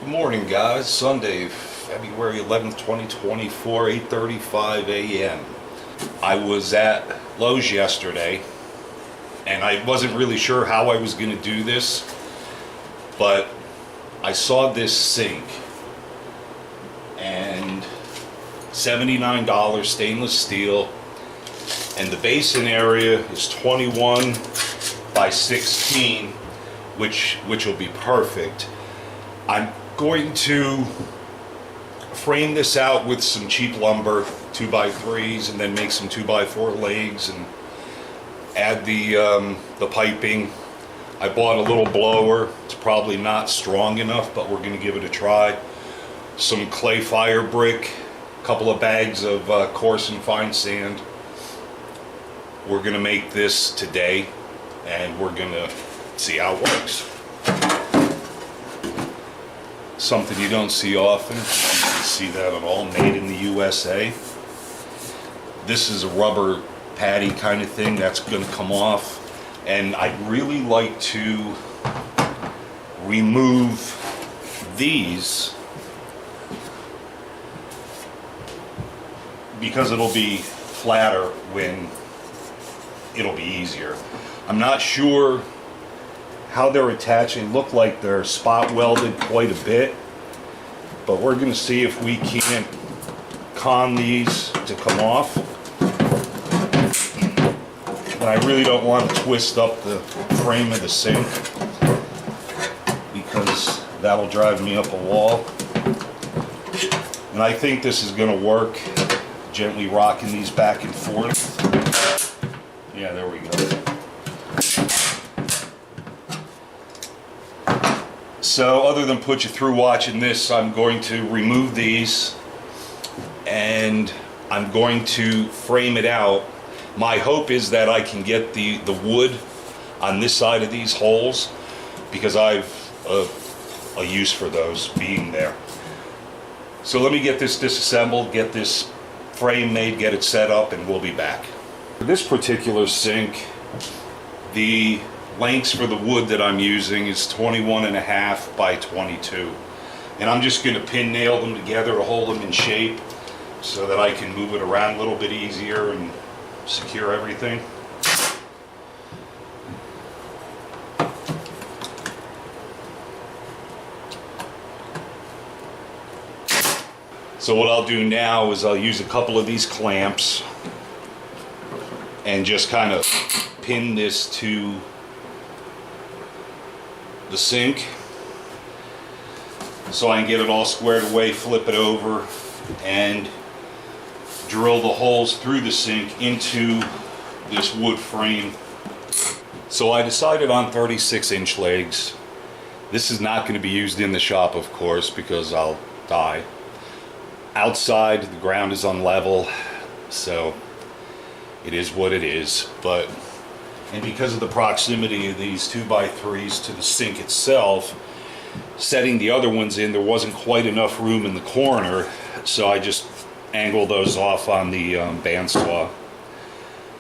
Good morning, guys. Sunday, February 11th, 2024, 8:35 a.m. I was at Lowe's yesterday, and I wasn't really sure how I was going to do this, but I saw this sink, and $79 stainless steel, and the basin area is 21 by 16, which will be perfect. I'm going to frame this out with some cheap lumber, 2x3s, and then make some 2x4 legs and add the piping. I bought a little blower. It's probably not strong enough, but we're going to give it a try. Some clay fire brick, a couple of bags of coarse and fine sand. We're going to make this today, and we're going to see how it works. Something you don't see often. You can see that at all. Made in the USA. This is a rubber patty kind of thing that's going to come off, and I'd really like to remove these because it'll be flatter when it'll be easier. I'm not sure how they're attaching. Look like they're spot welded quite a bit, but we're going to see if we can't con these to come off. And I really don't want to twist up the frame of the sink because that'll drive me up a wall. And I think this is going to work, gently rocking these back and forth. Yeah, there we go. So other than put you through watching this, I'm going to remove these and I'm going to frame it out. My hope is that I can get the wood on this side of these holes because I've a use for those being there. So let me get this disassembled, get this frame made, get it set up, and we'll be back. For this particular sink, the lengths for the wood that I'm using is 21.5 by 22, and I'm just going to pin nail them together to hold them in shape so that I can move it around a little bit easier and secure everything. So what I'll do now is I'll use a couple of these clamps and just kind of pin this to the sink so I can get it all squared away, flip it over, and drill the holes through the sink into this wood frame. So I decided on 36-inch legs. This is not going to be used in the shop, of course, because I'll die. Outside, the ground is unlevel, so it is what it is. And because of the proximity of these 2x3s to the sink itself, setting the other ones in, there wasn't quite enough room in the corner, so I just angled those off on the bandsaw.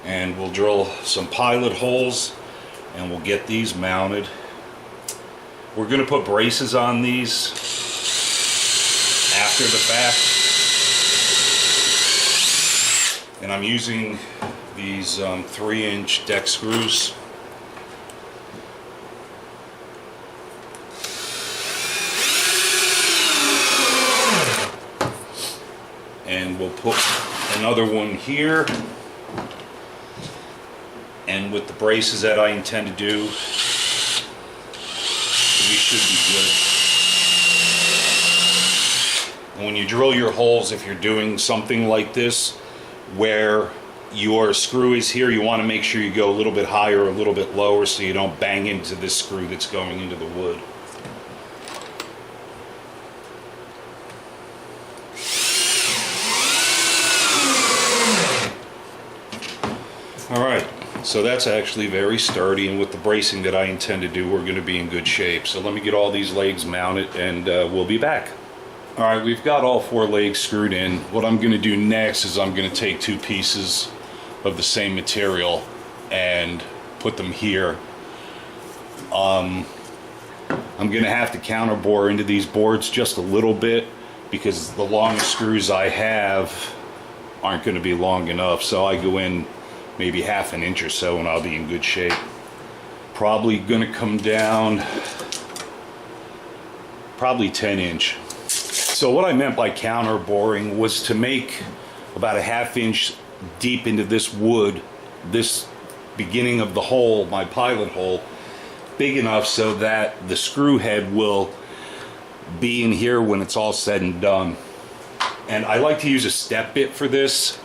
And we'll drill some pilot holes, and we'll get these mounted. We're going to put braces on these after the fact. And I'm using these 3-inch deck screws. And we'll put another one here. And with the braces that I intend to do, we should be good. And when you drill your holes, if you're doing something like this, where your screw is here, you want to make sure you go a little bit higher or a little bit lower so you don't bang into this screw that's going into the wood. Alright, so that's actually very sturdy, and with the bracing that I intend to do, we're going to be in good shape. So let me get all these legs mounted and we'll be back. Alright, we've got all 4 legs screwed in. What I'm going to do next is I'm going to take 2 pieces of the same material and put them here. I'm going to have to counterbore into these boards just a little bit because the longest screws I have aren't going to be long enough. So I go in maybe ½ an inch or so and I'll be in good shape. Probably going to come down probably 10 inch. So what I meant by counterboring was to make about a ½ inch deep into this wood, this beginning of the hole, my pilot hole, big enough so that the screw head will be in here when it's all said and done. And I like to use a step bit for this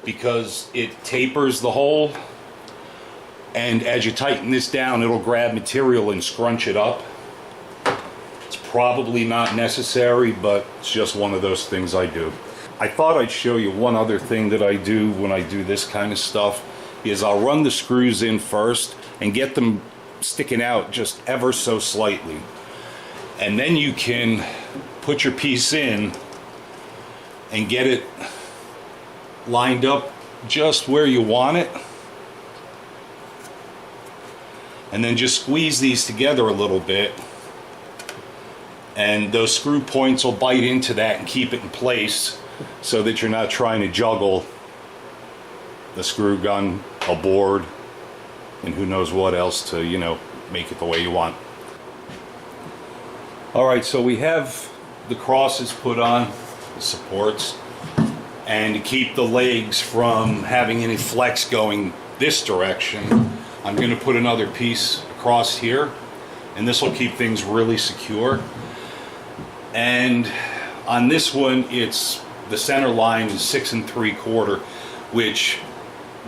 because it tapers the hole, and as you tighten this down it'll grab material and scrunch it up. It's probably not necessary, but it's just one of those things I do. I thought I'd show you one other thing that I do when I do this kind of stuff is I'll run the screws in first and get them sticking out just ever so slightly, and then you can put your piece in and get it lined up just where you want it, and then just squeeze these together a little bit, and those screw points will bite into that and keep it in place so that you're not trying to juggle the screw gun, a board, and who knows what else to, you know, make it the way you want. Alright, so we have the crosses put on, the supports, and to keep the legs from having any flex going this direction, I'm going to put another piece across here, and this will keep things really secure. And on this one, it's the center line is 6 3/4, which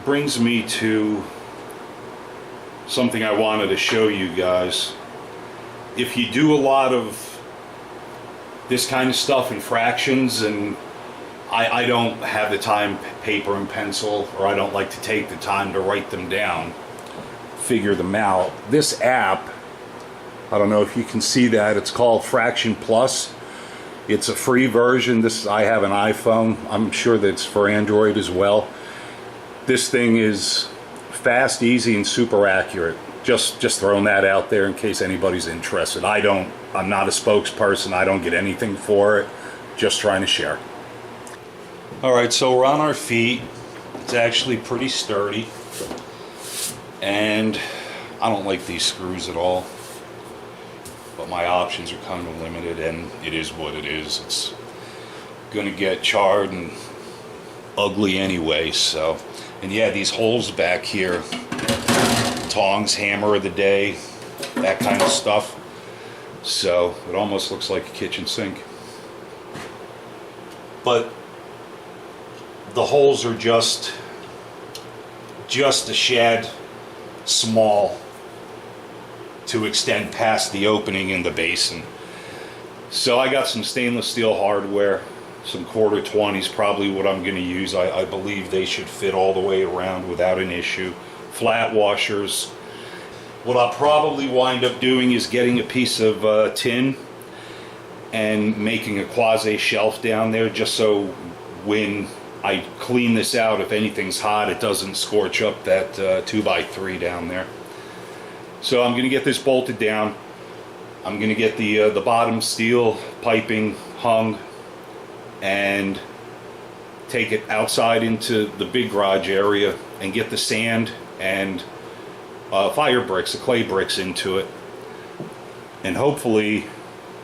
brings me to something I wanted to show you guys. If you do a lot of this kind of stuff in fractions, and I don't have the time, paper and pencil, or I don't like to take the time to write them down, figure them out. This app, I don't know if you can see that, it's called Fraction Plus. It's a free version. I have an iPhone. I'm sure that it's for Android as well. This thing is fast, easy, and super accurate. Just throwing that out there in case anybody's interested. I'm not a spokesperson. I don't get anything for it. Just trying to share. Alright, so we're on our feet. It's actually pretty sturdy. And I don't like these screws at all. But my options are kind of limited, and it is what it is. It's going to get charred and ugly anyway, so. And yeah, these holes back here, tongs, hammer of the day, that kind of stuff. So it almost looks like a kitchen sink. But the holes are just a shad small to extend past the opening in the basin. So I got some stainless steel hardware, some 1/4-20s, probably what I'm going to use. I believe they should fit all the way around without an issue. Flat washers. What I'll probably wind up doing is getting a piece of tin and making a quasi shelf down there, just so when I clean this out, if anything's hot, it doesn't scorch up that 2x3 down there. So I'm going to get this bolted down. I'm going to get the bottom steel piping hung and take it outside into the big garage area and get the sand and fire bricks, the clay bricks, into it. And hopefully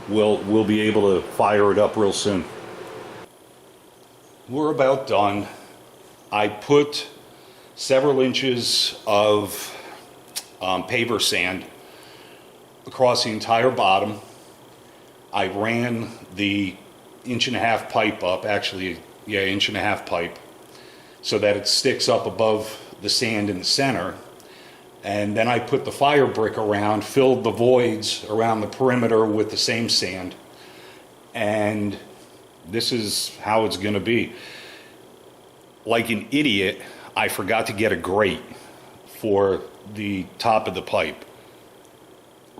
we'll be able to fire it up real soon. We're about done. I put several inches of paver sand across the entire bottom. I ran the 1.5-inch pipe up, actually, yeah, 1.5-inch pipe, so that it sticks up above the sand in the center. And then I put the fire brick around, filled the voids around the perimeter with the same sand. And this is how it's going to be. Like an idiot, I forgot to get a grate for the top of the pipe.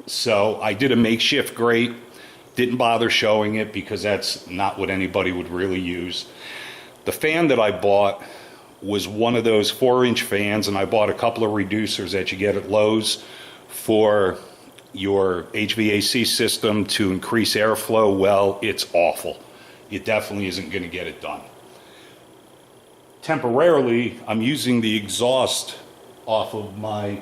So I did a makeshift grate, didn't bother showing it because that's not what anybody would really use. The fan that I bought was one of those 4-inch fans, and I bought a couple of reducers that you get at Lowe's for your HVAC system to increase airflow. Well, it's awful. It definitely isn't going to get it done. Temporarily, I'm using the exhaust off of my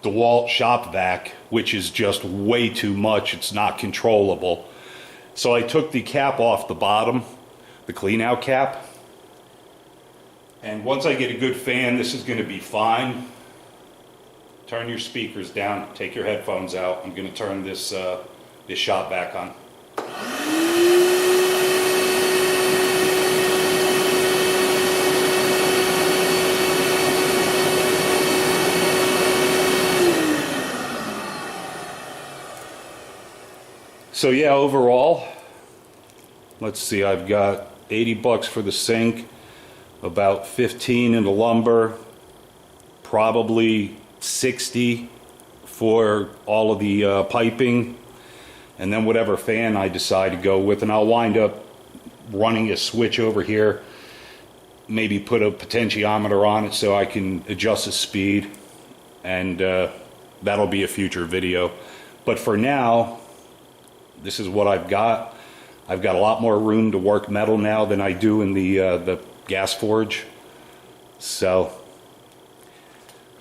DeWalt shop vac, which is just way too much. It's not controllable. So I took the cap off the bottom, the clean out cap. And once I get a good fan, this is going to be fine. Turn your speakers down, take your headphones out. I'm going to turn this shop vac on. So yeah, overall, let's see, I've got 80 bucks for the sink, about 15 in the lumber, probably 60 for all of the piping, and then whatever fan I decide to go with. And I'll wind up running a switch over here, maybe put a potentiometer on it so I can adjust the speed, and that'll be a future video. But for now, this is what I've got. I've got a lot more room to work metal now than I do in the gas forge. So,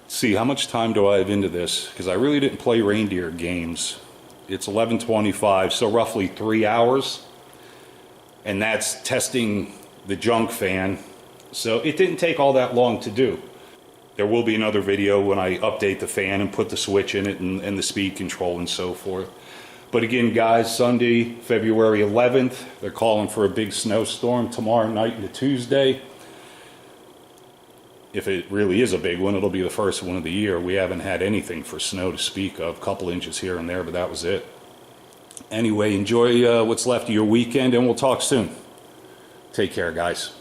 let's see, how much time do I have into this? Because I really didn't play reindeer games. It's 11:25, so roughly 3 hours. And that's testing the junk fan. So it didn't take all that long to do. There will be another video when I update the fan and put the switch in it and the speed control and so forth. But again, guys, Sunday, February 11th, they're calling for a big snowstorm tomorrow night into Tuesday. If it really is a big one, it'll be the first one of the year. We haven't had anything for snow to speak of, a couple inches here and there, but that was it. Anyway, enjoy what's left of your weekend, and we'll talk soon. Take care, guys.